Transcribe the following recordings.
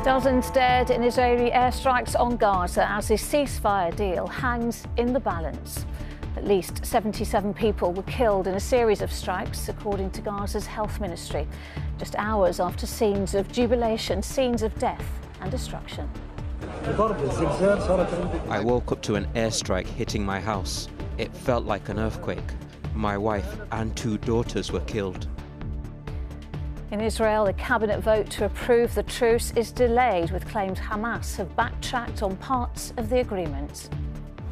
Dozens dead in Israeli airstrikes on Gaza as the ceasefire deal hangs in the balance. At least 77 people were killed in a series of strikes, according to Gaza's health ministry, just hours after scenes of jubilation, scenes of death and destruction. I woke up to an airstrike hitting my house. It felt like an earthquake. My wife and 2 daughters were killed. In Israel, a cabinet vote to approve the truce is delayed, with claims Hamas have backtracked on parts of the agreement.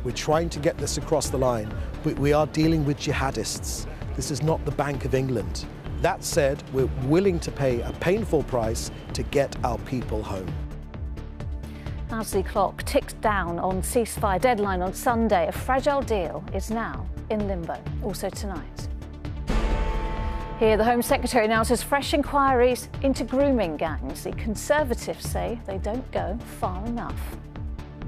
We're trying to get this across the line, but we are dealing with jihadists. This is not the Bank of England. That said, we're willing to pay a painful price to get our people home. As the clock ticks down on ceasefire deadline on Sunday, a fragile deal is now in limbo. Also tonight. Here, the Home Secretary announces fresh inquiries into grooming gangs. The Conservatives say they don't go far enough.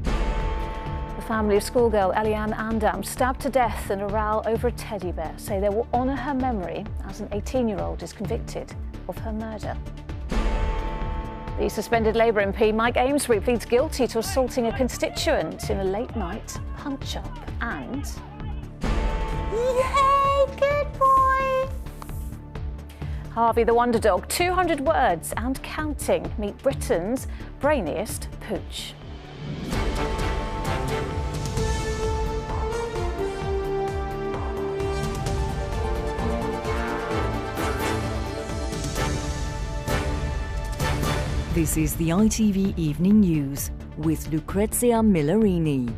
The family of schoolgirl Eliane Andam, stabbed to death in a row over a teddy bear, say they will honour her memory as an 18-year-old is convicted of her murder. The suspended Labour MP Mike Amesbury pleads guilty to assaulting a constituent in a late-night punch-up. And... yay, good boy! Harvey the Wonder Dog, 200 words and counting. Meet Britain's brainiest pooch. This is the ITV Evening News with Lucrezia Millarini.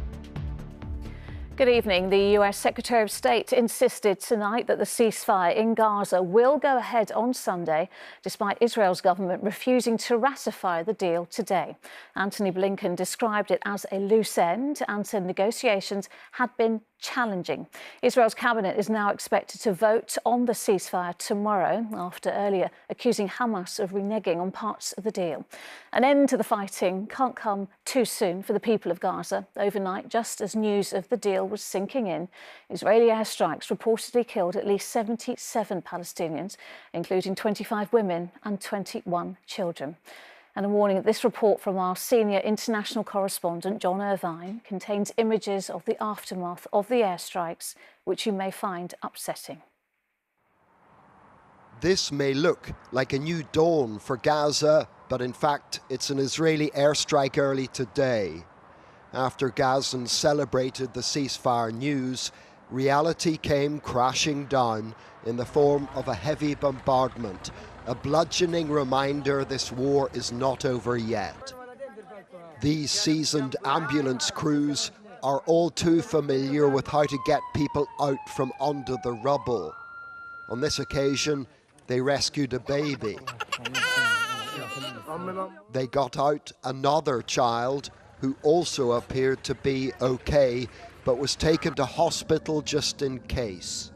Good evening. The US Secretary of State insisted tonight that the ceasefire in Gaza will go ahead on Sunday, despite Israel's government refusing to ratify the deal today. Antony Blinken described it as a loose end and said negotiations had been challenging. Israel's cabinet is now expected to vote on the ceasefire tomorrow, after earlier accusing Hamas of reneging on parts of the deal. An end to the fighting can't come too soon for the people of Gaza. Overnight, just as news of the deal was sinking in, Israeli airstrikes reportedly killed at least 77 Palestinians, including 25 women and 21 children. And a warning that this report from our senior international correspondent, John Irvine, contains images of the aftermath of the airstrikes, which you may find upsetting. This may look like a new dawn for Gaza, but in fact, it's an Israeli airstrike early today. After Gazans celebrated the ceasefire news, reality came crashing down in the form of a heavy bombardment, a bludgeoning reminder this war is not over yet. These seasoned ambulance crews are all too familiar with how to get people out from under the rubble. On this occasion, they rescued a baby. They got out another child who also appeared to be okay, but was taken to hospital just in case.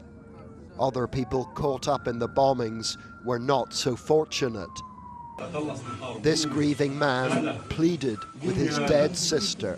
Other people caught up in the bombings were not so fortunate. This grieving man pleaded with his dead sister.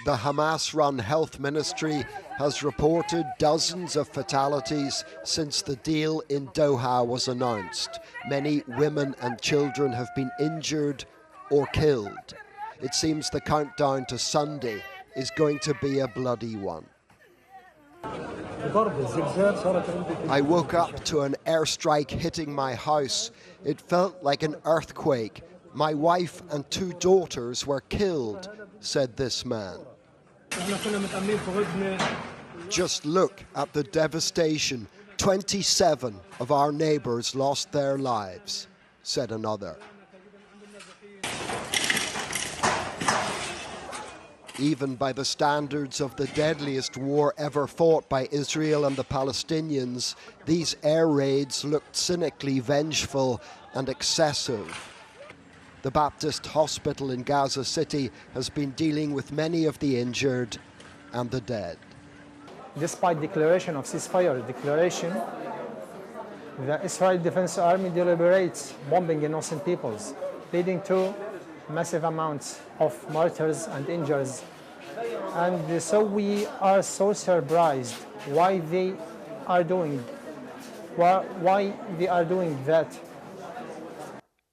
The Hamas-run health ministry has reported dozens of fatalities since the deal in Doha was announced. Many women and children have been injured or killed. It seems the countdown to Sunday is going to be a bloody one. I woke up to an airstrike hitting my house. It felt like an earthquake. My wife and 2 daughters were killed, said this man. Just look at the devastation. 27 of our neighbours lost their lives, said another. Even by the standards of the deadliest war ever fought by Israel and the Palestinians, these air raids looked cynically vengeful and excessive. The Baptist Hospital in Gaza City has been dealing with many of the injured and the dead. Despite declaration of ceasefire declaration, the Israeli Defense Army deliberates bombing innocent peoples. leading to massive amounts of martyrs and injuries. And so we are so surprised why they are doing that.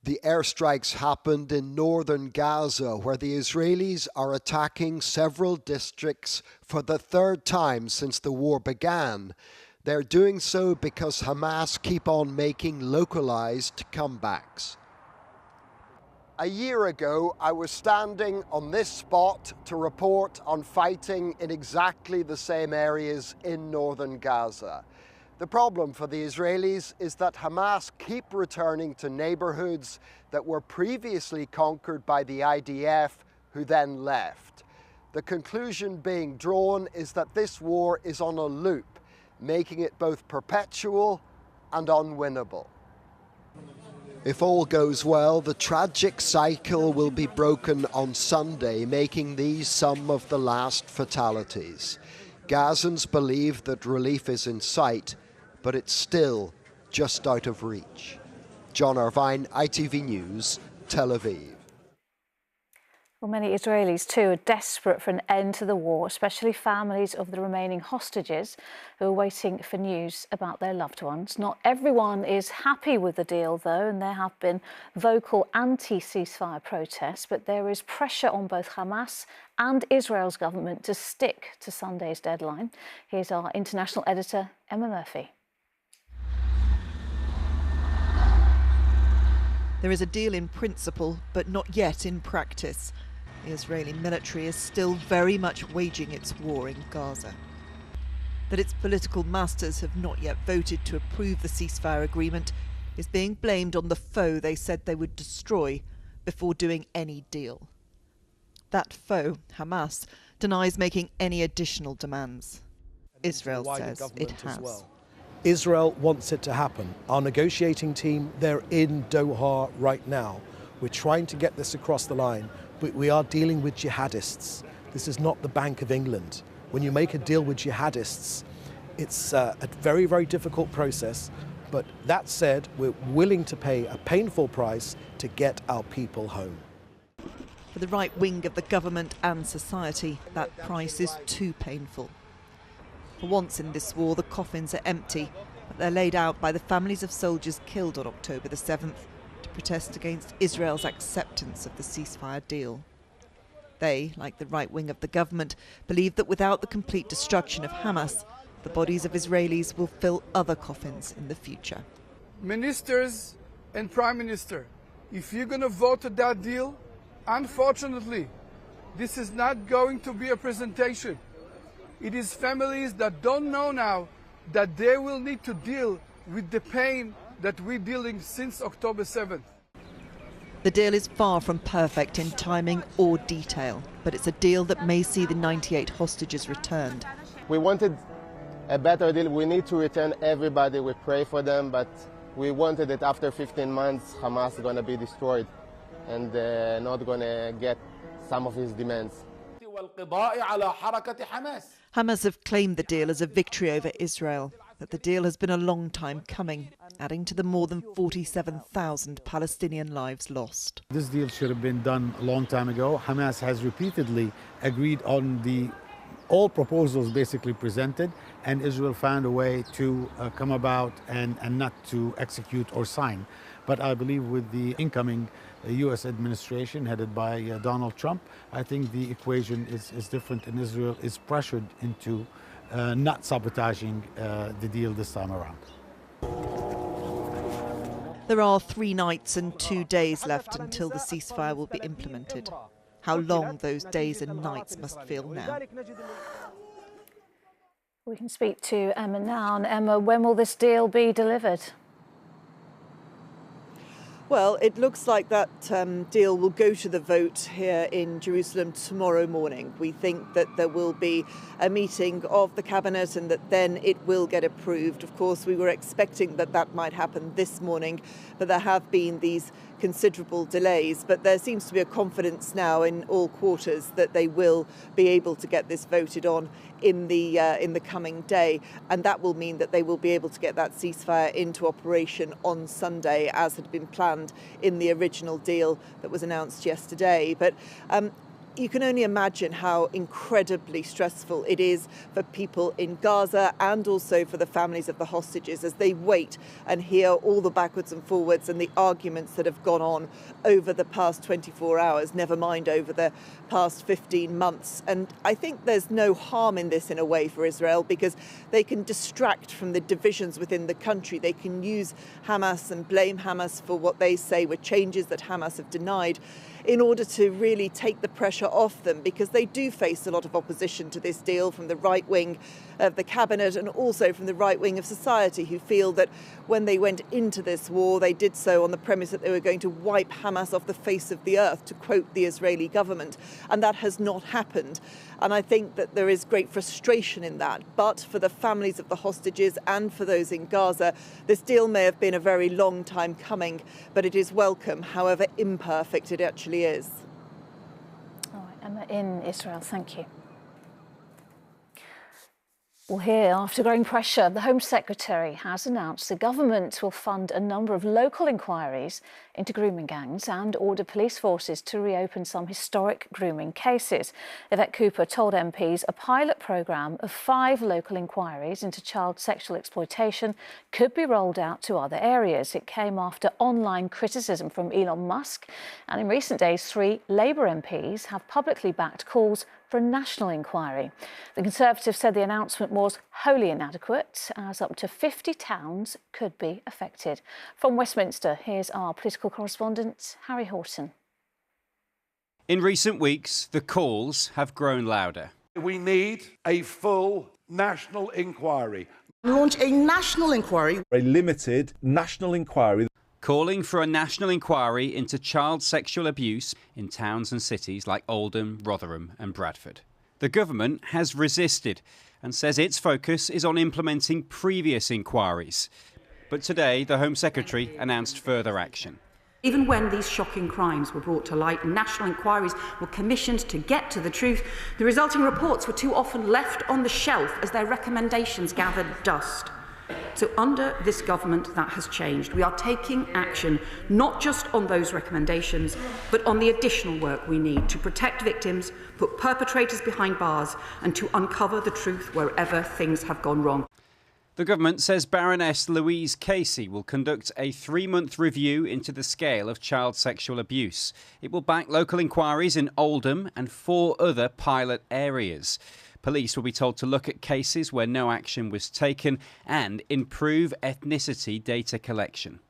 The airstrikes happened in northern Gaza, where the Israelis are attacking several districts for the third time since the war began. They're doing so because Hamas keep on making localized comebacks. A year ago, I was standing on this spot to report on fighting in exactly the same areas in northern Gaza. The problem for the Israelis is that Hamas keep returning to neighborhoods that were previously conquered by the IDF, who then left. The conclusion being drawn is that this war is on a loop, making it both perpetual and unwinnable. If all goes well, the tragic cycle will be broken on Sunday, making these some of the last fatalities. Gazans believe that relief is in sight, but it's still just out of reach. John Irvine, ITV News, Tel Aviv. Well, many Israelis too are desperate for an end to the war, especially families of the remaining hostages who are waiting for news about their loved ones. Not everyone is happy with the deal, though, and there have been vocal anti-ceasefire protests, but there is pressure on both Hamas and Israel's government to stick to Sunday's deadline. Here's our international editor, Emma Murphy. There is a deal in principle, but not yet in practice. The Israeli military is still very much waging its war in Gaza. That its political masters have not yet voted to approve the ceasefire agreement is being blamed on the foe they said they would destroy before doing any deal. That foe, Hamas, denies making any additional demands. Israel says it has. Israel wants it to happen. Our negotiating team, they're in Doha right now. We're trying to get this across the line, but we are dealing with jihadists. This is not the Bank of England. When you make a deal with jihadists, it's a very, very difficult process. But that said, we're willing to pay a painful price to get our people home. For the right wing of the government and society, that price is too painful. For once in this war, the coffins are empty, but they're laid out by the families of soldiers killed on October the 7th to protest against Israel's acceptance of the ceasefire deal. They, like the right wing of the government, believe that without the complete destruction of Hamas, the bodies of Israelis will fill other coffins in the future. Ministers and Prime Minister, if you're going to vote to that deal, unfortunately, this is not going to be a presentation. It is families that don't know now that they will need to deal with the pain that we're dealing since October 7th. The deal is far from perfect in timing or detail, but it's a deal that may see the 98 hostages returned. We wanted a better deal. We need to return everybody. We pray for them, but we wanted that after 15 months, Hamas is going to be destroyed and not going to get some of his demands. Hamas have claimed the deal as a victory over Israel, but the deal has been a long time coming, adding to the more than 47,000 Palestinian lives lost. This deal should have been done a long time ago. Hamas has repeatedly agreed on all proposals basically presented, and Israel found a way to come about and not to execute or sign. But I believe with the incoming U.S. administration headed by Donald Trump, I think the equation is different, and Israel is pressured into not sabotaging the deal this time around. There are 3 nights and 2 days left until the ceasefire will be implemented. How long those days and nights must feel now. We can speak to Emma now. And Emma, when will this deal be delivered? Well, it looks like that deal will go to the vote here in Jerusalem tomorrow morning. We think that there will be a meeting of the cabinet and that then it will get approved. Of course, we were expecting that might happen this morning, but there have been these considerable delays. But there seems to be a confidence now in all quarters that they will be able to get this voted on in the coming day, and that will mean that they will be able to get that ceasefire into operation on Sunday, as had been planned stand in the original deal that was announced yesterday. But you can only imagine how incredibly stressful it is for people in Gaza and also for the families of the hostages as they wait and hear all the backwards and forwards and the arguments that have gone on over the past 24 hours, never mind over the past 15 months. And I think there's no harm in this in a way for Israel, because they can distract from the divisions within the country. They can use Hamas and blame Hamas for what they say were changes that Hamas have denied, in order to really take the pressure off them, because they do face a lot of opposition to this deal from the right wing of the cabinet and also from the right wing of society, who feel that when they went into this war, they did so on the premise that they were going to wipe Hamas off the face of the earth, to quote the Israeli government. And that has not happened. And I think that there is great frustration in that. But for the families of the hostages and for those in Gaza, this deal may have been a very long time coming, but it is welcome, however imperfect it actually is. All right, Emma in Israel, thank you. Well, here, after growing pressure, the Home Secretary has announced the government will fund a number of local inquiries into grooming gangs and order police forces to reopen some historic grooming cases. Yvette Cooper told MPs a pilot programme of 5 local inquiries into child sexual exploitation could be rolled out to other areas. It came after online criticism from Elon Musk, and in recent days 3 Labour MPs have publicly backed calls for a national inquiry. The Conservatives said the announcement was wholly inadequate, as up to 50 towns could be affected. From Westminster, here's our political correspondent, Harry Horton. In recent weeks, the calls have grown louder. We need a full national inquiry. Launch a national inquiry. A limited national inquiry. Calling for a national inquiry into child sexual abuse in towns and cities like Oldham, Rotherham and Bradford. The government has resisted and says its focus is on implementing previous inquiries. But today, the Home Secretary announced further action. Even when these shocking crimes were brought to light and national inquiries were commissioned to get to the truth, the resulting reports were too often left on the shelf as their recommendations gathered dust. So under this government, that has changed. We are taking action, not just on those recommendations, but on the additional work we need to protect victims, put perpetrators behind bars, and to uncover the truth wherever things have gone wrong. The government says Baroness Louise Casey will conduct a 3-month review into the scale of child sexual abuse. It will back local inquiries in Oldham and 4 other pilot areas. Police will be told to look at cases where no action was taken and improve ethnicity data collection.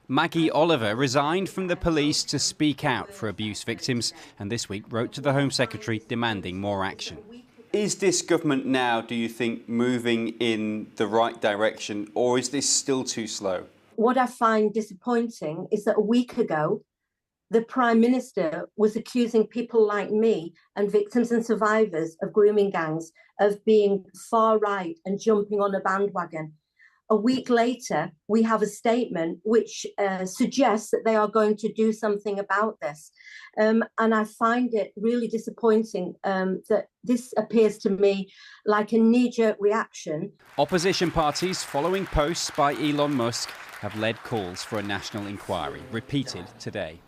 Maggie Oliver resigned from the police to speak out for abuse victims and this week wrote to the Home Secretary demanding more action. Is this government now, do you think, moving in the right direction, or is this still too slow? What I find disappointing is that a week ago, the Prime Minister was accusing people like me and victims and survivors of grooming gangs of being far right and jumping on a bandwagon. A week later, we have a statement which suggests that they are going to do something about this. And I find it really disappointing that this appears to me like a knee-jerk reaction. Opposition parties following posts by Elon Musk have led calls for a national inquiry, repeated today.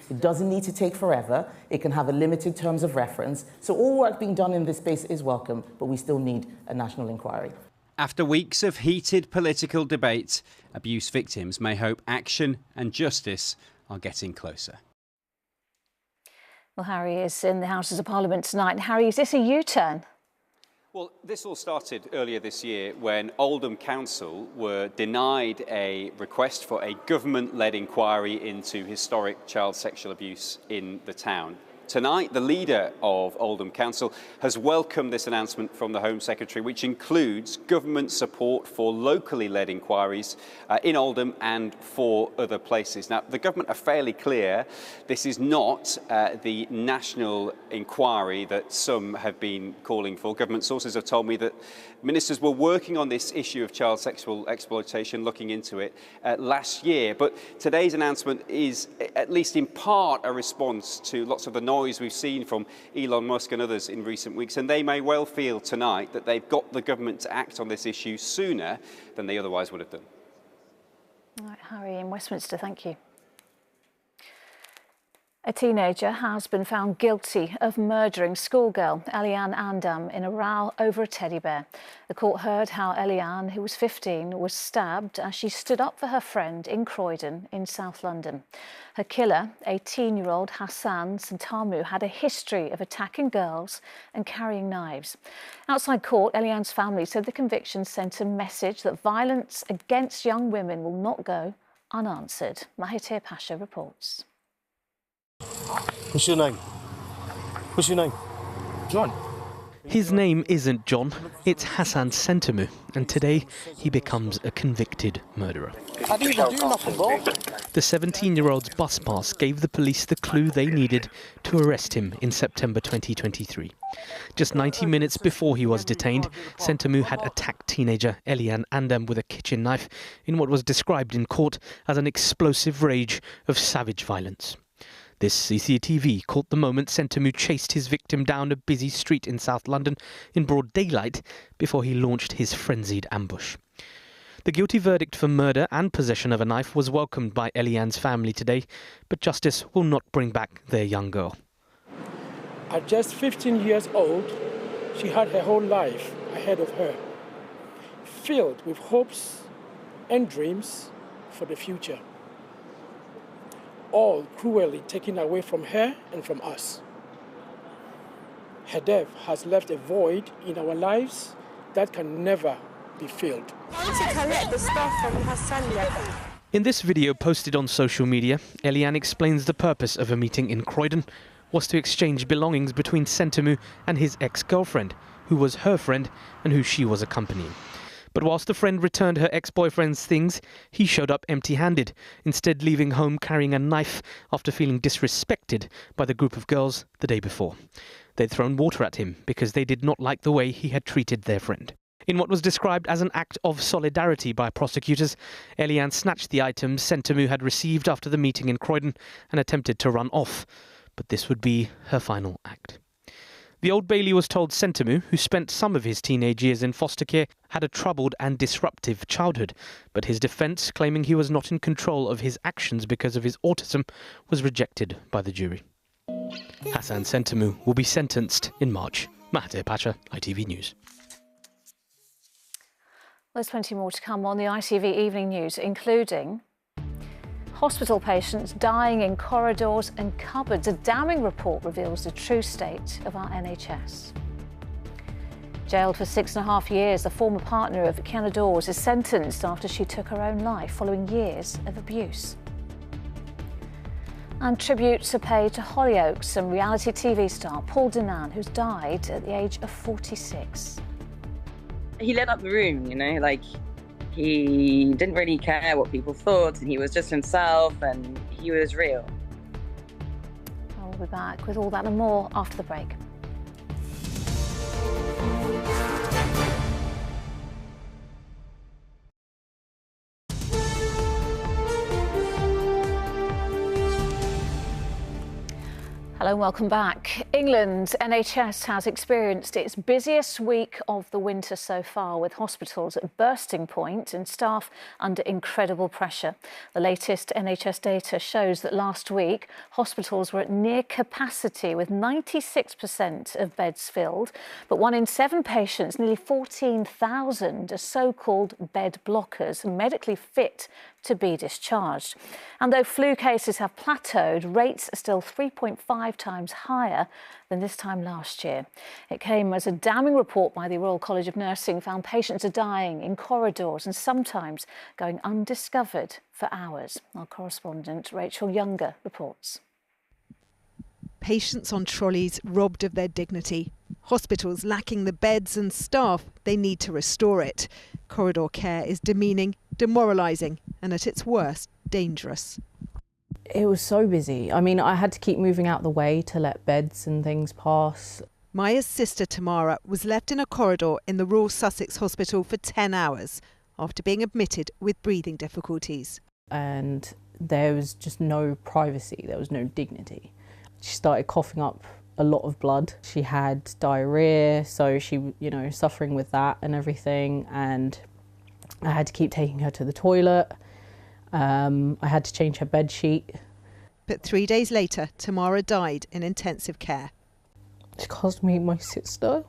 It doesn't need to take forever. It can have a limited terms of reference. So all work being done in this space is welcome, but we still need a national inquiry. After weeks of heated political debate, abuse victims may hope action and justice are getting closer. Well, Harry is in the Houses of Parliament tonight. Harry, is this a U-turn? Well, this all started earlier this year when Oldham Council were denied a request for a government-led inquiry into historic child sexual abuse in the town. Tonight, the leader of Oldham Council has welcomed this announcement from the Home Secretary, which includes government support for locally led inquiries in Oldham and 4 other places. Now, the government are fairly clear this is not the national inquiry that some have been calling for. Government sources have told me that ministers were working on this issue of child sexual exploitation, looking into it last year. But today's announcement is, at least in part, a response to lots of the noise we've seen from Elon Musk and others in recent weeks, and they may well feel tonight that they've got the government to act on this issue sooner than they otherwise would have done. All right, Harry in Westminster, thank you. A teenager has been found guilty of murdering schoolgirl Eliane Andam in a row over a teddy bear. The court heard how Eliane, who was 15, was stabbed as she stood up for her friend in Croydon in South London. Her killer, 18-year-old Hassan Santamu, had a history of attacking girls and carrying knives. Outside court, Eliane's family said the conviction sent a message that violence against young women will not go unanswered. Mahathir Pasha reports. What's your name? What's your name? John. His name isn't John, it's Hassan Santamu, and today he becomes a convicted murderer. I didn't even do nothing, bro. The 17-year-old's bus pass gave the police the clue they needed to arrest him in September 2023. Just 90 minutes before he was detained, Santamu had attacked teenager Eliane Andam with a kitchen knife in what was described in court as an explosive rage of savage violence. This CCTV caught the moment Santamu chased his victim down a busy street in South London in broad daylight before he launched his frenzied ambush. The guilty verdict for murder and possession of a knife was welcomed by Eliane's family today, but justice will not bring back their young girl. At just 15 years old, she had her whole life ahead of her, filled with hopes and dreams for the future, all cruelly taken away from her and from us. Her death has left a void in our lives that can never be filled. I want to collect the stuff from Hassan. In this video posted on social media, Eliane explains the purpose of a meeting in Croydon was to exchange belongings between Santamu and his ex-girlfriend, who was her friend and who she was accompanying. But whilst the friend returned her ex-boyfriend's things, he showed up empty-handed, instead leaving home carrying a knife after feeling disrespected by the group of girls the day before. They'd thrown water at him because they did not like the way he had treated their friend. In what was described as an act of solidarity by prosecutors, Eliane snatched the items Santamu had received after the meeting in Croydon and attempted to run off. But this would be her final act. The Old Bailey was told Santamu, who spent some of his teenage years in foster care, had a troubled and disruptive childhood, but his defence, claiming he was not in control of his actions because of his autism, was rejected by the jury. Hassan Santamu will be sentenced in March. Mahathir Pasha, ITV News. There's plenty more to come on the ITV Evening News, including hospital patients dying in corridors and cupboards. A damning report reveals the true state of our NHS. Jailed for 6.5 years, the former partner of Kiana Dawes is sentenced after she took her own life following years of abuse. And tributes are paid to Hollyoaks and reality TV star Paul Danan, who's died at the age of 46. He lit up the room, you know, like he didn't really care what people thought, and he was just himself, and he was real. We'll be back with all that and more after the break. Hello and welcome back. England's NHS has experienced its busiest week of the winter so far, with hospitals at bursting point and staff under incredible pressure. The latest NHS data shows that last week hospitals were at near capacity with 96% of beds filled, but 1 in 7 patients, nearly 14,000, are so-called bed blockers, medically fit to be discharged. And though flu cases have plateaued, rates are still 3.5 times higher than this time last year. It came as a damning report by the Royal College of Nursing found patients are dying in corridors and sometimes going undiscovered for hours. Our correspondent Rachel Younger reports. Patients on trolleys robbed of their dignity. Hospitals lacking the beds and staff they need to restore it. Corridor care is demeaning, demoralising and at its worst, dangerous. It was so busy. I mean, I had to keep moving out the way to let beds and things pass. Maya's sister Tamara was left in a corridor in the Royal Sussex Hospital for 10 hours after being admitted with breathing difficulties. And there was just no privacy, there was no dignity. She started coughing up a lot of blood. She had diarrhea, so she, suffering with that and everything. And I had to keep taking her to the toilet. I had to change her bed sheet. But 3 days later, Tamara died in intensive care. She caused me my sister.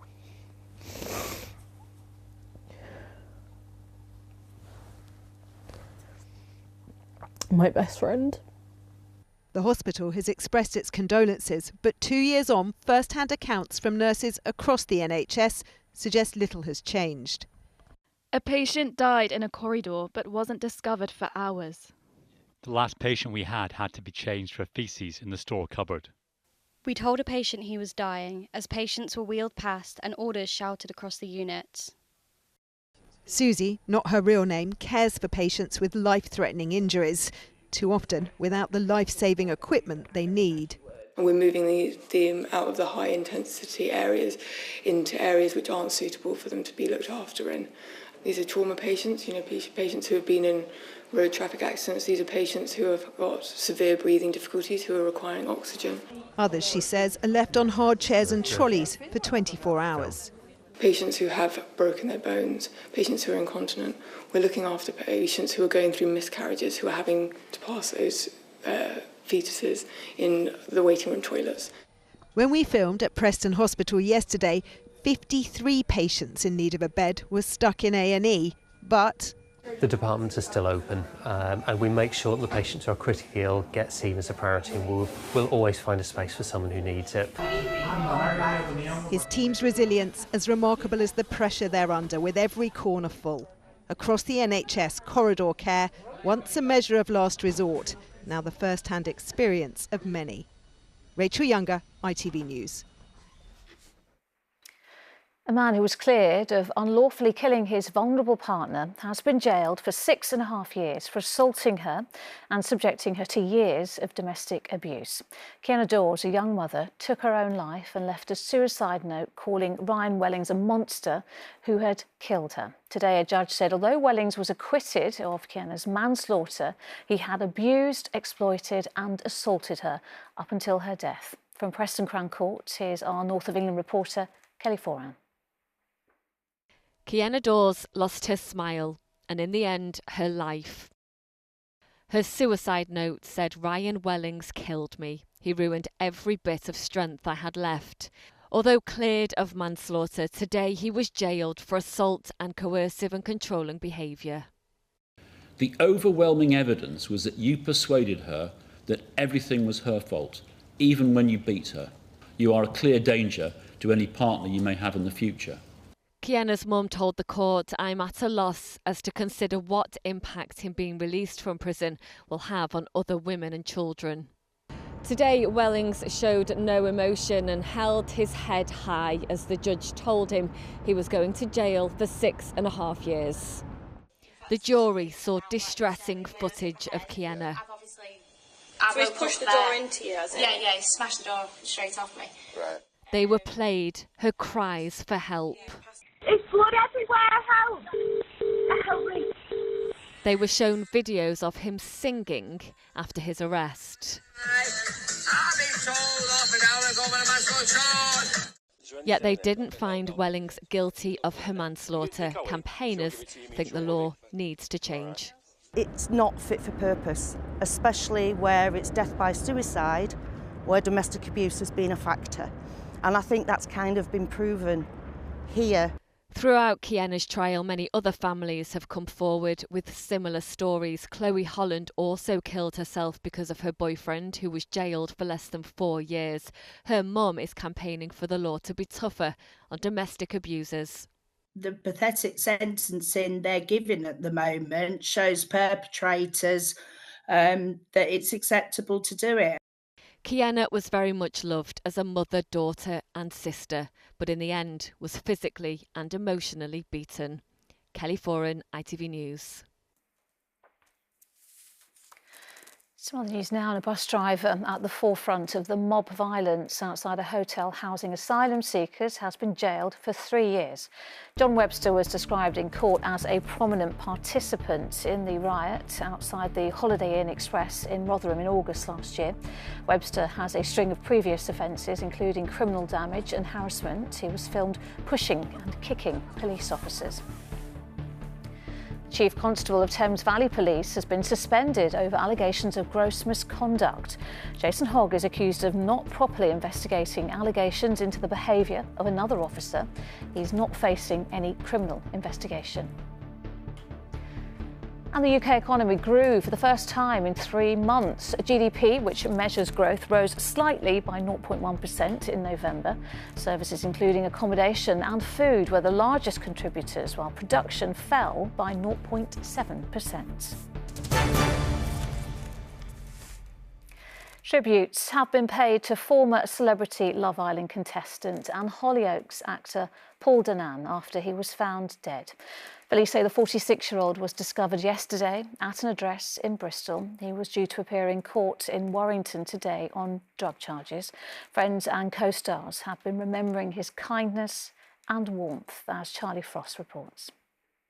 My best friend. The hospital has expressed its condolences, but 2 years on, first-hand accounts from nurses across the NHS suggest little has changed. A patient died in a corridor but wasn't discovered for hours. The last patient we had to be changed for faeces in the store cupboard. We told a patient he was dying as patients were wheeled past and orders shouted across the units. Susie, not her real name, cares for patients with life-threatening injuries, too often without the life-saving equipment they need. We're moving them out of the high-intensity areas into areas which aren't suitable for them to be looked after in. These are trauma patients, patients who have been in road traffic accidents. These are patients who have got severe breathing difficulties, who are requiring oxygen. Others, she says, are left on hard chairs and trolleys for 24 hours. Patients who have broken their bones, patients who are incontinent. We're looking after patients who are going through miscarriages, who are having to pass those fetuses in the waiting room toilets. When we filmed at Preston Hospital yesterday, 53 patients in need of a bed were stuck in A&E, but the departments are still open, and we make sure that the patients who are critically ill get seen as a priority, and we'll always find a space for someone who needs it. His team's resilience as remarkable as the pressure they're under, with every corner full. Across the NHS, corridor care, once a measure of last resort, now the first-hand experience of many. Rachel Younger, ITV News. A man who was cleared of unlawfully killing his vulnerable partner has been jailed for 6.5 years for assaulting her and subjecting her to years of domestic abuse. Kiana Dawes, a young mother, took her own life and left a suicide note calling Ryan Wellings a monster who had killed her. Today, a judge said although Wellings was acquitted of Kiana's manslaughter, he had abused, exploited and assaulted her up until her death. From Preston Crown Court, here's our North of England reporter, Kelly Foran. Kiana Dawes lost her smile and, in the end, her life. Her suicide note said, "Ryan Wellings killed me. He ruined every bit of strength I had left." Although cleared of manslaughter, today he was jailed for assault and coercive and controlling behaviour. The overwhelming evidence was that you persuaded her that everything was her fault, even when you beat her. You are a clear danger to any partner you may have in the future. Kiana's mum told the court, "I'm at a loss as to consider what impact him being released from prison will have on other women and children." Today, Wellings showed no emotion and held his head high as the judge told him he was going to jail for 6.5 years. The jury saw distressing footage of Kiana. So he's pushed the door into you, has he? Yeah, he smashed the door straight off me. Right. They were played, her cries for help. There's blood everywhere, help! Help me! They were shown videos of him singing after his arrest. Yet they didn't find Wellings guilty of her manslaughter. Campaigners think the law needs to change. It's not fit for purpose, especially where it's death by suicide, where domestic abuse has been a factor. And I think that's kind of been proven here. Throughout Kiana's trial, many other families have come forward with similar stories. Chloe Holland also killed herself because of her boyfriend, who was jailed for less than 4 years. Her mum is campaigning for the law to be tougher on domestic abusers. The pathetic sentencing they're giving at the moment shows perpetrators that it's acceptable to do it. Kiana was very much loved as a mother, daughter and sister, but in the end was physically and emotionally beaten. Kelly Foran, ITV News. Some other news now. A bus driver at the forefront of the mob violence outside a hotel housing asylum seekers has been jailed for 3 years. John Webster was described in court as a prominent participant in the riot outside the Holiday Inn Express in Rotherham in August last year. Webster has a string of previous offences, including criminal damage and harassment. He was filmed pushing and kicking police officers. Chief Constable of Thames Valley Police has been suspended over allegations of gross misconduct. Jason Hogg is accused of not properly investigating allegations into the behaviour of another officer. He's not facing any criminal investigation. And the UK economy grew for the first time in 3 months. GDP, which measures growth, rose slightly by 0.1% in November. Services including accommodation and food were the largest contributors, while production fell by 0.7%. Tributes have been paid to former Celebrity Love Island contestant and Hollyoaks actor Paul Danan after he was found dead. Police say the 46-year-old was discovered yesterday at an address in Bristol. He was due to appear in court in Warrington today on drug charges. Friends and co-stars have been remembering his kindness and warmth, as Charlie Frost reports.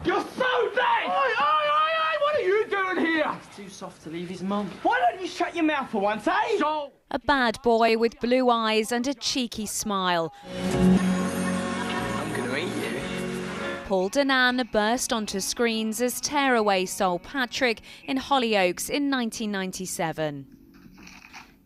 You're so dead! Oi, oi, oi, what are you doing here? It's too soft to leave his mum. Why don't you shut your mouth for once, eh? So... A bad boy with blue eyes and a cheeky smile. I'm gonna eat you. Paul Danan burst onto screens as tearaway soul Patrick in Hollyoaks in 1997.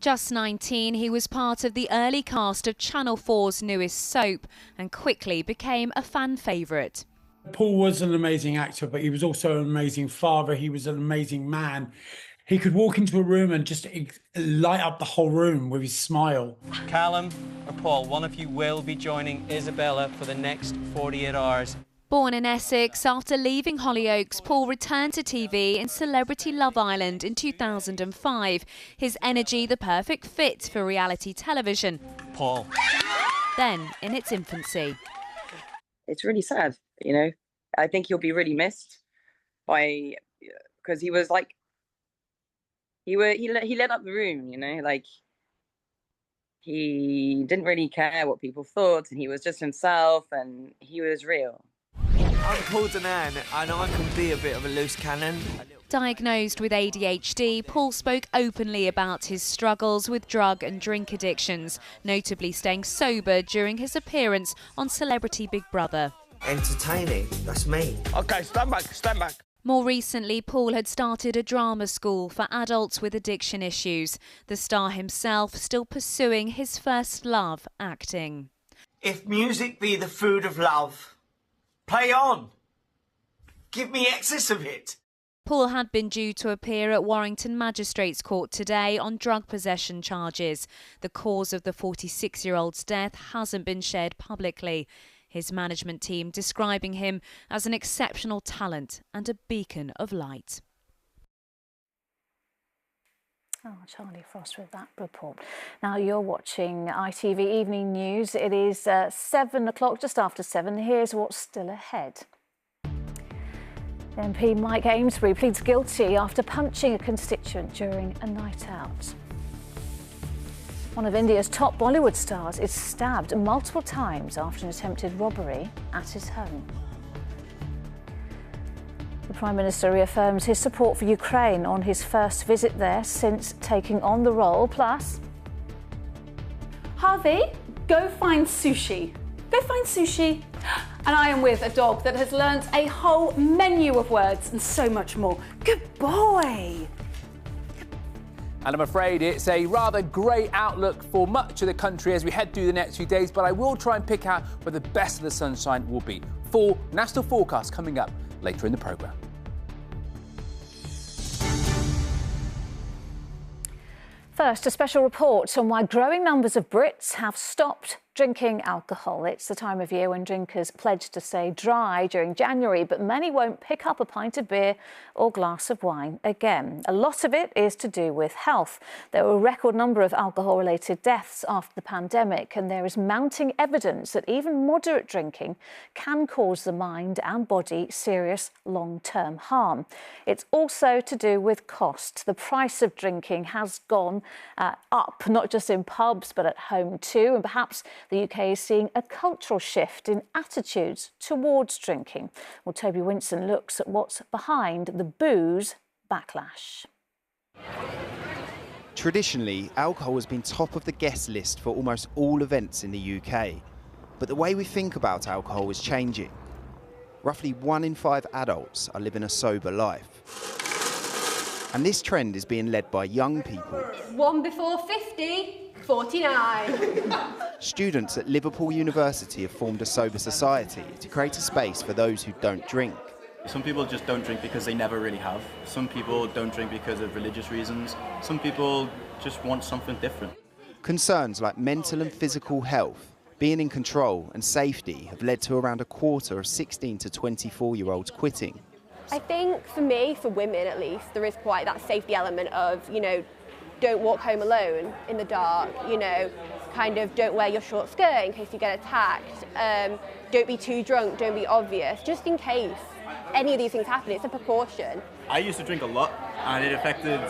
Just 19, he was part of the early cast of Channel 4's newest soap and quickly became a fan favourite. Paul was an amazing actor, but he was also an amazing father. He was an amazing man. He could walk into a room and just light up the whole room with his smile. Callum or Paul, one of you will be joining Isabella for the next 48 hours. Born in Essex, after leaving Hollyoaks, Paul returned to TV in Celebrity Love Island in 2005. His energy the perfect fit for reality television. Paul. Then in its infancy. It's really sad, you know. I think he'll be really missed because he was like, he lit up the room, you know, like he didn't really care what people thought, and he was just himself, and he was real. I'm Paul Danan, and I can be a bit of a loose cannon. Diagnosed with ADHD, Paul spoke openly about his struggles with drug and drink addictions, notably staying sober during his appearance on Celebrity Big Brother. Entertaining, that's me. OK, stand back, stand back. More recently, Paul had started a drama school for adults with addiction issues. The star himself still pursuing his first love, acting. If music be the food of love, play on. Give me excess of it. Paul had been due to appear at Warrington Magistrates Court today on drug possession charges. The cause of the 46-year-old's death hasn't been shared publicly. His management team describing him as an exceptional talent and a beacon of light. Oh, Charlie Frost with that report. Now you're watching ITV Evening News. It is 7 o'clock, just after 7. Here's what's still ahead. MP Mike Amesbury pleads guilty after punching a constituent during a night out. One of India's top Bollywood stars is stabbed multiple times after an attempted robbery at his home. The Prime Minister reaffirms his support for Ukraine on his first visit there since taking on the role. Plus, Harvey, go find sushi. Go find sushi. And I am with a dog that has learnt a whole menu of words and so much more. Good boy. And I'm afraid it's a rather grey outlook for much of the country as we head through the next few days, but I will try and pick out where the best of the sunshine will be. Full national forecast coming up later in the programme. first, a special report on why growing numbers of Brits have stopped drinking alcohol. It's the time of year when drinkers pledge to stay dry during January, but many won't pick up a pint of beer or glass of wine again. A lot of it is to do with health. There were a record number of alcohol-related deaths after the pandemic, and there is mounting evidence that even moderate drinking can cause the mind and body serious long-term harm. It's also to do with cost. The price of drinking has gone up, not just in pubs, but at home too, and perhaps the UK is seeing a cultural shift in attitudes towards drinking. Well, Toby Winson looks at what's behind the booze backlash. Traditionally, alcohol has been top of the guest list for almost all events in the UK. But the way we think about alcohol is changing. roughly 1 in 5 adults are living a sober life. And this trend is being led by young people. 1 before 50, 49. Students at Liverpool University have formed a sober society to create a space for those who don't drink. Some people just don't drink because they never really have. Some people don't drink because of religious reasons. Some people just want something different. Concerns like mental and physical health, being in control and safety have led to around a quarter of 16 to 24-year-olds quitting. I think for me, for women at least, there is quite that safety element of, you know, don't walk home alone in the dark, you know, kind of don't wear your short skirt in case you get attacked, don't be too drunk, don't be obvious, just in case any of these things happen. It's a precaution. I used to drink a lot and it affected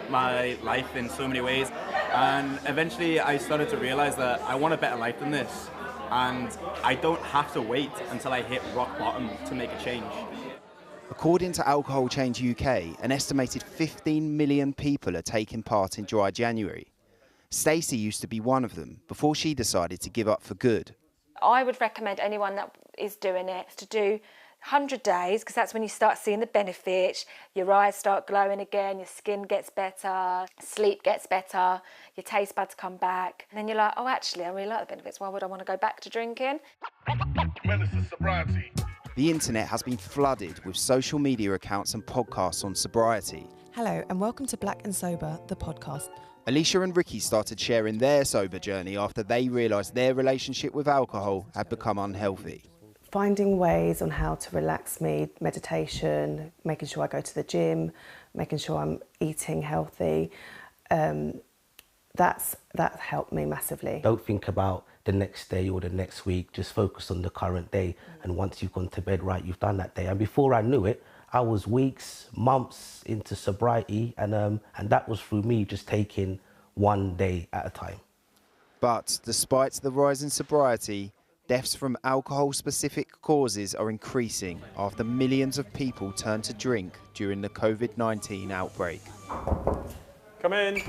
my life in so many ways, and eventually I started to realise that I want a better life than this, and I don't have to wait until I hit rock bottom to make a change. According to Alcohol Change UK, an estimated 15 million people are taking part in Dry January. Stacey used to be one of them before she decided to give up for good. I would recommend anyone that is doing it to do 100 days, because that's when you start seeing the benefits. Your eyes start glowing again, your skin gets better, sleep gets better, your taste buds come back. And then you're like, oh, actually, I really like the benefits. Why would I want to go back to drinking? The internet has been flooded with social media accounts and podcasts on sobriety. Hello and welcome to Black and Sober, the podcast. Alicia and Ricky started sharing their sober journey after they realised their relationship with alcohol had become unhealthy. Finding ways on how to relax me, meditation, making sure I go to the gym, making sure I'm eating healthy, that helped me massively. Don't think about the next day or the next week, just focus on the current day. And once you've gone to bed, right, you've done that day. And before I knew it, I was weeks, months into sobriety, and that was through me just taking one day at a time. But despite the rise in sobriety, deaths from alcohol-specific causes are increasing after millions of people turned to drink during the COVID-19 outbreak. Come in.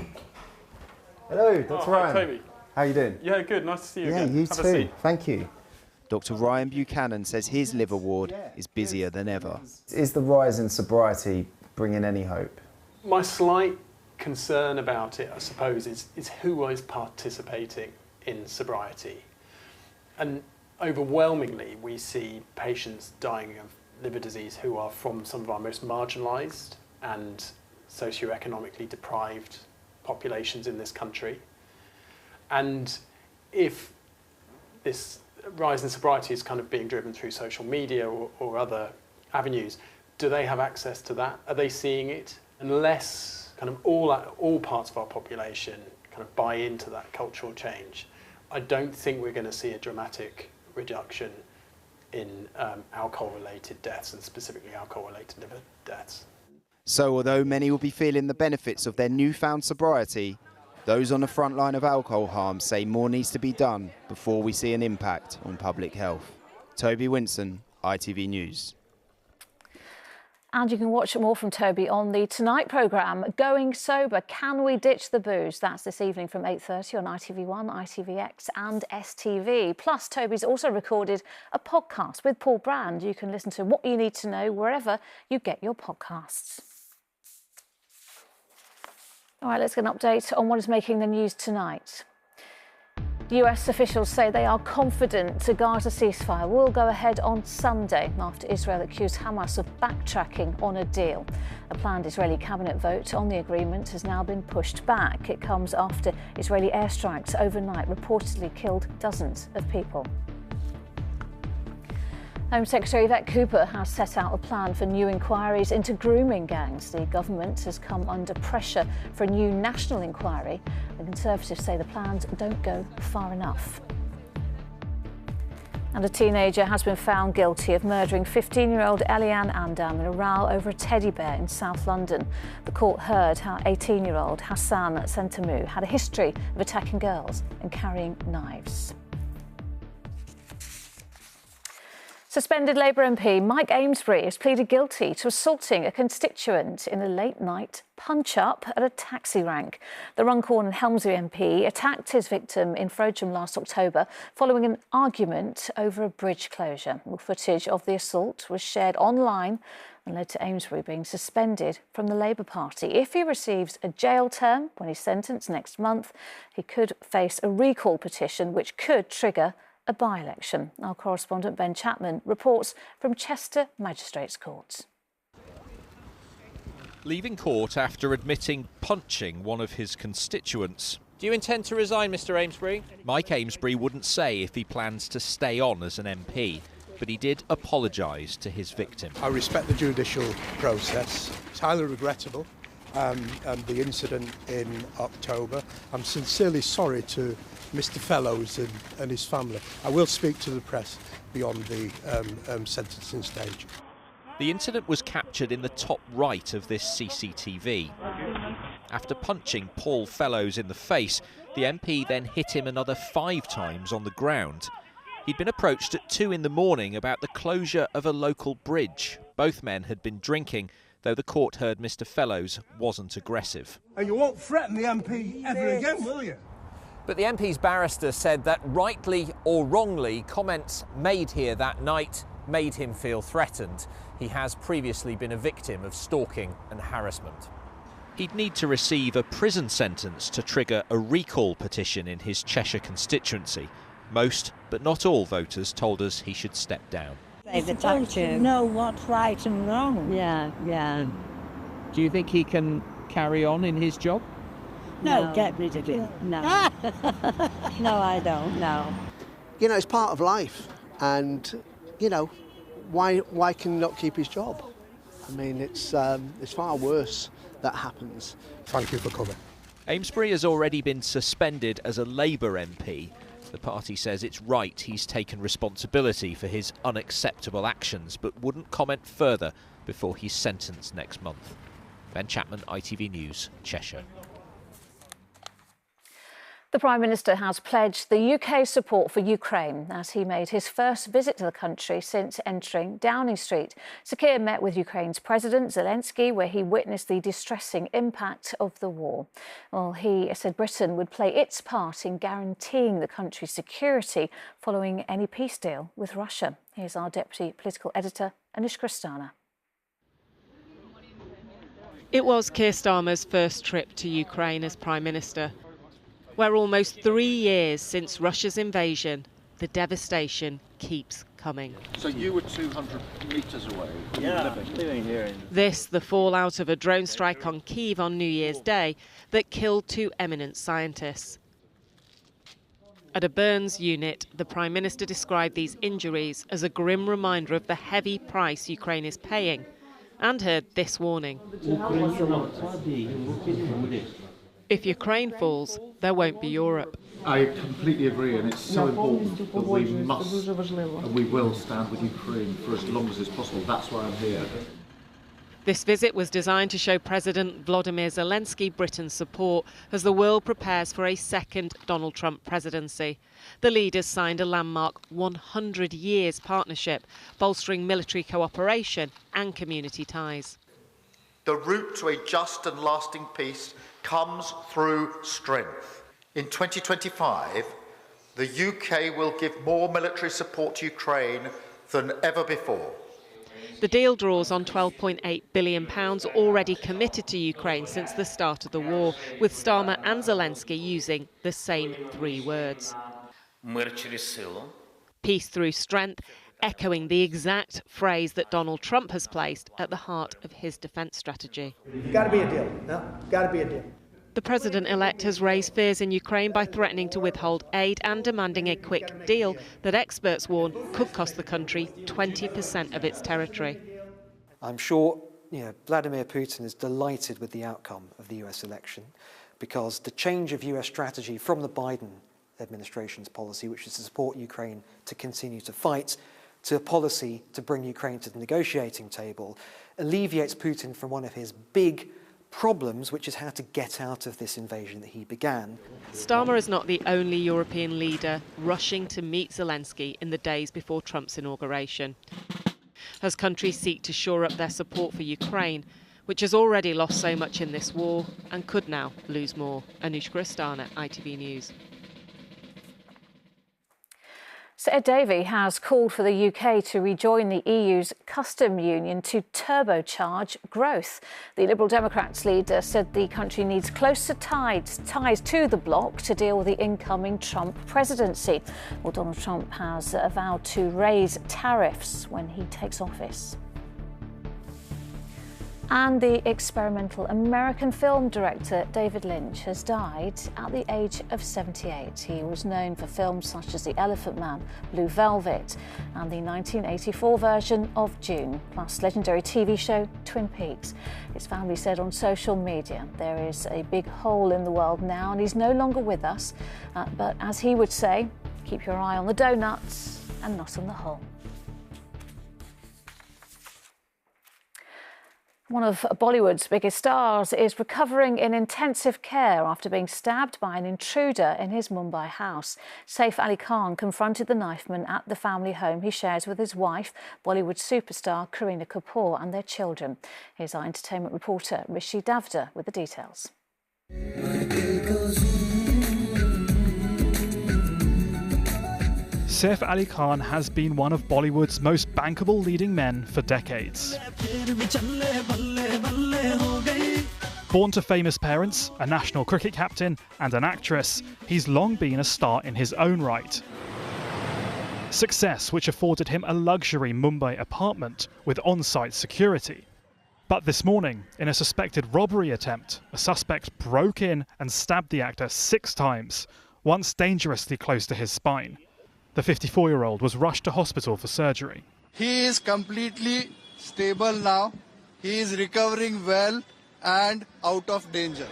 Hello, Dr. Ryan. Hi, Toby. How are you doing? Yeah, good. Nice to see you again. Yeah, you Have a too. seat. Thank you. Dr. Ryan Buchanan says his liver ward is busier than ever. Is the rise in sobriety bringing any hope? My slight concern about it, I suppose, is who is participating in sobriety. And overwhelmingly, we see patients dying of liver disease who are from some of our most marginalised and socioeconomically deprived populations in this country. And if this rise in sobriety is kind of being driven through social media or other avenues, do they have access to that? Are they seeing it? Unless kind of all parts of our population kind of buy into that cultural change, I don't think we're going to see a dramatic reduction in alcohol-related deaths, and specifically alcohol-related liver deaths. So although many will be feeling the benefits of their newfound sobriety, those on the front line of alcohol harm say more needs to be done before we see an impact on public health. Toby Winson, ITV News. And you can watch more from Toby on the Tonight programme, Going Sober, Can We Ditch the Booze? That's this evening from 8:30 on ITV1, ITVX and STV. Plus, Toby's also recorded a podcast with Paul Brand. You can listen to What You Need to Know wherever you get your podcasts. All right, let's get an update on what is making the news tonight. US officials say they are confident the Gaza ceasefire will go ahead on Sunday after Israel accused Hamas of backtracking on a deal. A planned Israeli cabinet vote on the agreement has now been pushed back. It comes after Israeli airstrikes overnight reportedly killed dozens of people. Home Secretary Yvette Cooper has set out a plan for new inquiries into grooming gangs. The government has come under pressure for a new national inquiry. The Conservatives say the plans don't go far enough. And a teenager has been found guilty of murdering 15-year-old Eliane Andam in a row over a teddy bear in South London. The court heard how 18-year-old Hassan Sentamu had a history of attacking girls and carrying knives. Suspended Labour MP Mike Amesbury has pleaded guilty to assaulting a constituent in a late-night punch-up at a taxi rank. The Runcorn and Helmsley MP attacked his victim in Frodsham last October following an argument over a bridge closure. Well, footage of the assault was shared online and led to Amesbury being suspended from the Labour Party. If he receives a jail term when he's sentenced next month, he could face a recall petition which could trigger a by-election. Our correspondent Ben Chapman reports from Chester Magistrates Courts. Leaving court after admitting punching one of his constituents. Do you intend to resign, Mr Amesbury? Mike Amesbury wouldn't say if he plans to stay on as an MP, but he did apologise to his victim. I respect the judicial process. It's highly regrettable, and the incident in October. I'm sincerely sorry to Mr Fellows and his family. I will speak to the press beyond the sentencing stage. The incident was captured in the top right of this CCTV. After punching Paul Fellows in the face, the MP then hit him another 5 times on the ground. He'd been approached at 2 in the morning about the closure of a local bridge. Both men had been drinking, though the court heard Mr Fellows wasn't aggressive. And you won't threaten the MP ever again, will you? But the MP's barrister said that rightly or wrongly, comments made here that night made him feel threatened. He has previously been a victim of stalking and harassment. He'd need to receive a prison sentence to trigger a recall petition in his Cheshire constituency. Most, but not all, voters told us he should step down. They don't know what's right and wrong. Yeah. Do you think he can carry on in his job? No, get rid of it. No. No, I don't. No. You know, it's part of life, and you know, why can he not keep his job? I mean, it's far worse that happens. Thank you for coming. Amesbury has already been suspended as a Labour MP. The party says it's right he's taken responsibility for his unacceptable actions, but wouldn't comment further before he's sentenced next month. Ben Chapman, ITV News, Cheshire. The Prime Minister has pledged the UK support for Ukraine as he made his first visit to the country since entering Downing Street. Sir Keir met with Ukraine's President Zelensky, where he witnessed the distressing impact of the war. Well, he said Britain would play its part in guaranteeing the country's security following any peace deal with Russia. Here's our Deputy Political Editor, Anish Kristana. It was Keir Starmer's first trip to Ukraine as Prime Minister, where almost 3 years since Russia's invasion, the devastation keeps coming. So you were 200 metres away from living here. This, the fallout of a drone strike on Kyiv on New Year's Day that killed 2 eminent scientists. At a burns unit, the Prime Minister described these injuries as a grim reminder of the heavy price Ukraine is paying, and heard this warning. If Ukraine falls, there won't be Europe. I completely agree, and it's so important that we must and we will stand with Ukraine for as long as is possible. That's why I'm here. This visit was designed to show President Volodymyr Zelensky Britain's support as the world prepares for a second Donald Trump presidency. The leaders signed a landmark 100 years partnership, bolstering military cooperation and community ties. The route to a just and lasting peace comes through strength. In 2025, the UK will give more military support to Ukraine than ever before. The deal draws on £12.8 billion already committed to Ukraine since the start of the war, with Starmer and Zelensky using the same 3 words. Peace through strength, echoing the exact phrase that Donald Trump has placed at the heart of his defence strategy. Got to be a deal. No, got to be a deal. The president-elect has raised fears in Ukraine by threatening to withhold aid and demanding a quick deal that experts warn could cost the country 20% of its territory. I'm sure Vladimir Putin is delighted with the outcome of the US election, because the change of US strategy from the Biden administration's policy, which is to support Ukraine to continue to fight, to a policy to bring Ukraine to the negotiating table, alleviates Putin from one of his big problems, which is how to get out of this invasion that he began. Starmer is not the only European leader rushing to meet Zelensky in the days before Trump's inauguration. As countries seek to shore up their support for Ukraine, which has already lost so much in this war and could now lose more. Anushka Astana, ITV News. Sir Ed Davey has called for the UK to rejoin the EU's custom union to turbocharge growth. The Liberal Democrats leader said the country needs closer ties to the bloc to deal with the incoming Trump presidency. Well, Donald Trump has vowed to raise tariffs when he takes office. And the experimental American film director David Lynch has died at the age of 78. He was known for films such as The Elephant Man, Blue Velvet and the 1984 version of Dune, plus legendary TV show Twin Peaks. His family said on social media, there is a big hole in the world now and he's no longer with us. But as he would say, keep your eye on the donuts and not on the hole. One of Bollywood's biggest stars is recovering in intensive care after being stabbed by an intruder in his Mumbai house. Saif Ali Khan confronted the knifeman at the family home he shares with his wife, Bollywood superstar Kareena Kapoor, and their children. Here's our entertainment reporter Rishi Davda with the details. Saif Ali Khan has been one of Bollywood's most bankable leading men for decades. Born to famous parents, a national cricket captain and an actress, he's long been a star in his own right. Success which afforded him a luxury Mumbai apartment with on-site security. But this morning, in a suspected robbery attempt, a suspect broke in and stabbed the actor 6 times, once dangerously close to his spine. The 54-year-old was rushed to hospital for surgery. He is completely stable now. He is recovering well and out of danger.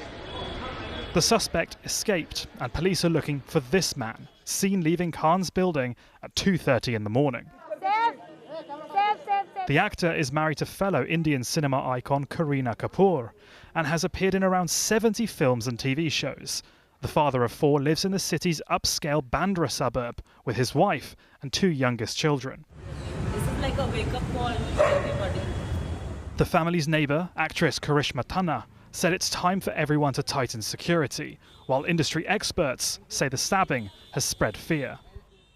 The suspect escaped and police are looking for this man, seen leaving Khan's building at 2:30 in the morning. The actor is married to fellow Indian cinema icon Kareena Kapoor and has appeared in around 70 films and TV shows. The father of 4 lives in the city's upscale Bandra suburb with his wife and 2 youngest children. This is like a wake-up call for everybody. The family's neighbour, actress Karishma Tanna, said it's time for everyone to tighten security, while industry experts say the stabbing has spread fear.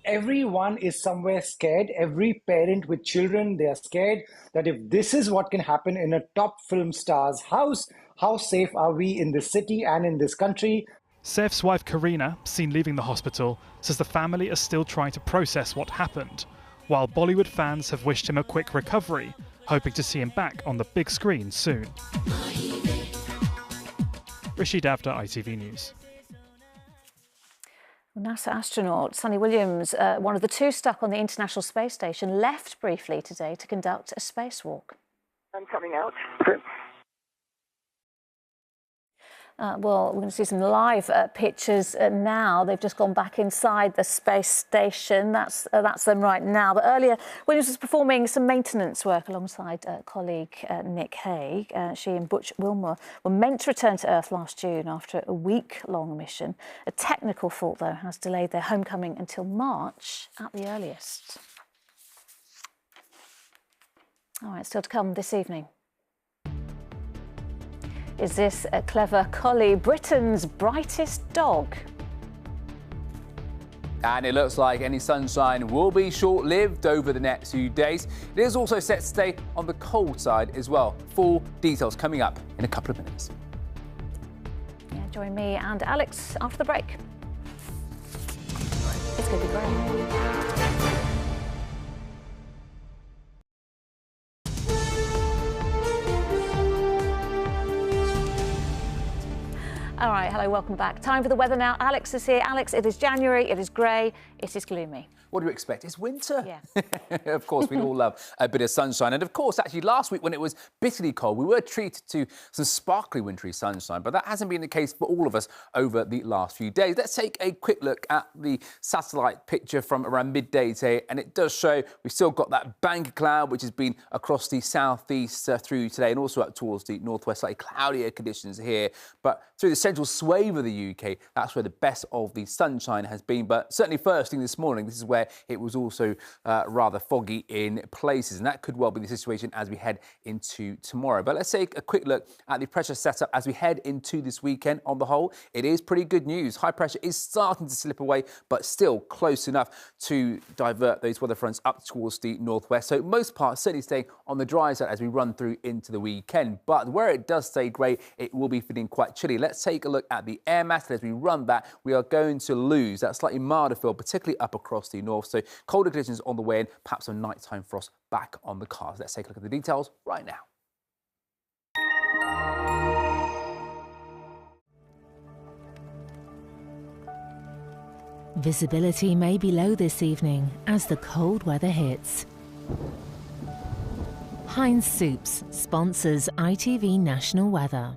Everyone is somewhere scared. Every parent with children, they are scared that if this is what can happen in a top film star's house, how safe are we in this city and in this country? Saif's wife Kareena, seen leaving the hospital, says the family are still trying to process what happened, while Bollywood fans have wished him a quick recovery, hoping to see him back on the big screen soon. Rishi Davda, ITV News. NASA astronaut Sunny Williams, one of the 2 stuck on the International Space Station, left briefly today to conduct a spacewalk. I'm coming out. Well, we're going to see some live pictures now. They've just gone back inside the space station. That's them right now. But earlier, Williams was performing some maintenance work alongside colleague Nick Hague. She and Butch Wilmore were meant to return to Earth last June after a week-long mission. A technical fault, though, has delayed their homecoming until March at the earliest. All right, still to come this evening. Is this a clever collie Britain's brightest dog? And it looks like any sunshine will be short-lived over the next few days. It is also set to stay on the cold side as well. Full details coming up in a couple of minutes. Yeah, join me and Alex after the break. It's going to be great. All right. Right, hello, welcome back. Time for the weather now. Alex is here. Alex, it is January, it is grey, it is gloomy. What do you expect? It's winter. Yeah. Of course, we'd all love a bit of sunshine. And of course, actually, last week when it was bitterly cold, we were treated to some sparkly wintry sunshine, but that hasn't been the case for all of us over the last few days. Let's take a quick look at the satellite picture from around midday today, and it does show we've still got that bank of cloud, which has been across the southeast through today and also up towards the northwest, slightly cloudier conditions here. But through the central swathe of the UK, that's where the best of the sunshine has been. But certainly first thing this morning, this is where it was also rather foggy in places, and that could well be the situation as we head into tomorrow. But let's take a quick look at the pressure setup as we head into this weekend. On the whole, it is pretty good news. High pressure is starting to slip away, but still close enough to divert those weather fronts up towards the northwest. So most parts certainly staying on the dry side as we run through into the weekend. But where it does stay grey, it will be feeling quite chilly. Let's take a look at the air mass. As we run that, we are going to lose that slightly milder feel, particularly up across the north. So colder conditions on the way in, perhaps some nighttime frost back on the cars. Let's take a look at the details right now. Visibility may be low this evening as the cold weather hits. Heinz Soups sponsors ITV National Weather.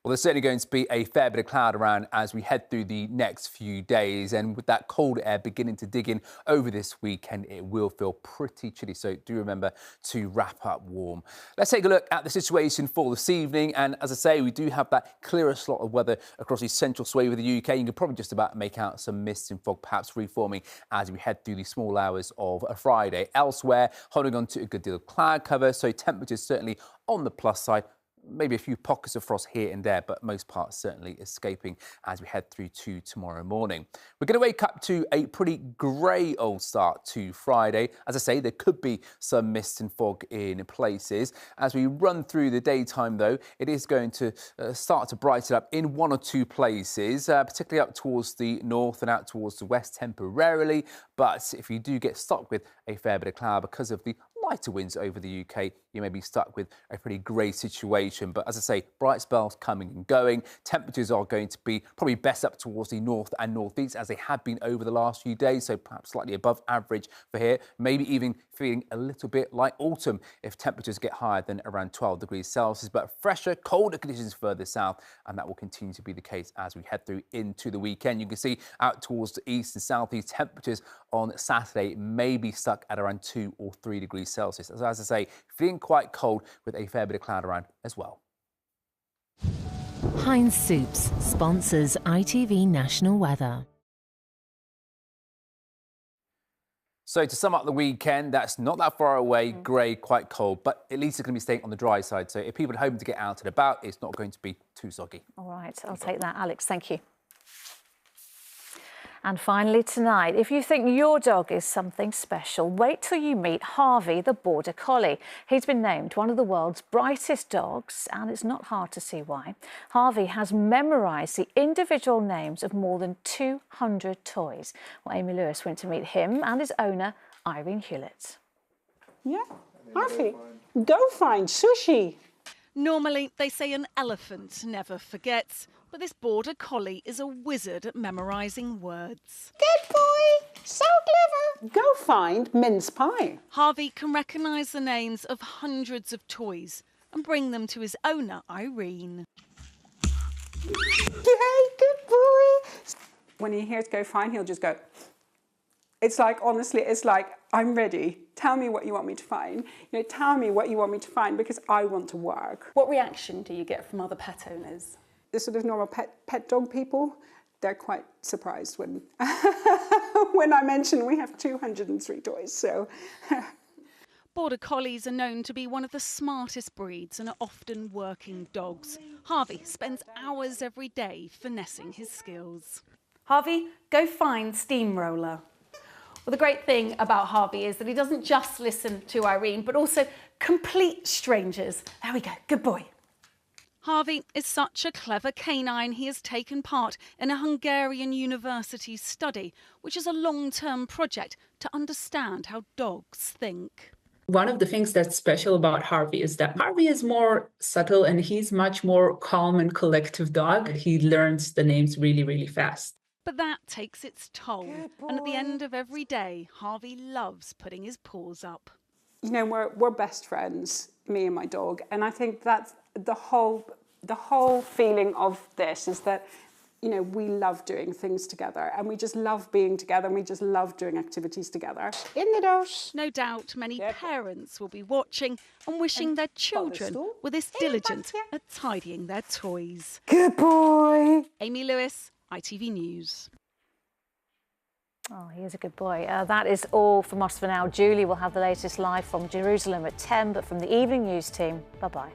Well, there's certainly going to be a fair bit of cloud around as we head through the next few days. And with that cold air beginning to dig in over this weekend, it will feel pretty chilly. So do remember to wrap up warm. Let's take a look at the situation for this evening. And as I say, we do have that clearer slot of weather across the central swathe of the UK. You can probably just about make out some mist and fog perhaps reforming as we head through the small hours of a Friday. Elsewhere, holding on to a good deal of cloud cover. So temperatures certainly on the plus side. Maybe a few pockets of frost here and there, but most parts certainly escaping as we head through to tomorrow morning. We're going to wake up to a pretty grey old start to Friday. As I say, there could be some mist and fog in places. As we run through the daytime, though, it is going to start to brighten up in one or two places, particularly up towards the north and out towards the west temporarily. But if you do get stuck with a fair bit of cloud because of the lighter winds over the UK, you may be stuck with a pretty grey situation. But as I say, bright spells coming and going. Temperatures are going to be probably best up towards the north and northeast as they have been over the last few days. So perhaps slightly above average for here. Maybe even feeling a little bit like autumn if temperatures get higher than around 12 degrees Celsius. But fresher, colder conditions further south. And that will continue to be the case as we head through into the weekend. You can see out towards the east and southeast, temperatures on Saturday may be stuck at around 2 or 3 degrees Celsius. As I say, feeling quite cold with a fair bit of cloud around as well. Heinz Soups sponsors ITV National Weather. So to sum up the weekend, that's not that far away, grey, quite cold, but at least it's going to be staying on the dry side. So if people are hoping to get out and about, it's not going to be too soggy. All right, I'll take that. Alex, thank you. And finally tonight, if you think your dog is something special, wait till you meet Harvey, the Border Collie. He's been named one of the world's brightest dogs, and it's not hard to see why. Harvey has memorised the individual names of more than 200 toys. Well, Amy Lewis went to meet him and his owner, Irene Hewlett. Yeah, Harvey, go find sushi. Normally, they say an elephant never forgets, but this Border Collie is a wizard at memorising words. Good boy, so clever. Go find mince pie. Harvey can recognise the names of hundreds of toys and bring them to his owner, Irene. Yay, good boy. When he hears go find, he'll just go. It's like, honestly, it's like, I'm ready. Tell me what you want me to find. You know, tell me what you want me to find because I want to work. What reaction do you get from other pet owners? The sort of normal pet dog people, they're quite surprised when, when I mention we have 203 toys, so. Border Collies are known to be one of the smartest breeds and are often working dogs. Harvey spends hours every day finessing his skills. Harvey, go find Steamroller. Well, the great thing about Harvey is that he doesn't just listen to Irene, but also complete strangers. There we go, good boy. Harvey is such a clever canine, he has taken part in a Hungarian university study, which is a long-term project to understand how dogs think. One of the things that's special about Harvey is that Harvey is more subtle and he's much more calm and collective dog. He learns the names really, really fast. But that takes its toll. And at the end of every day, Harvey loves putting his paws up. You know, we're best friends, me and my dog. And I think that's the whole feeling of this is that, you know, we love doing things together and we just love being together and we just love doing activities together. In the dose. No doubt many parents will be watching and wishing their children were this diligent at tidying their toys. Good boy. Amy Lewis, ITV News. Oh, he is a good boy. That is all from us for now. Julie will have the latest live from Jerusalem at 10, but from the Evening News team, bye-bye.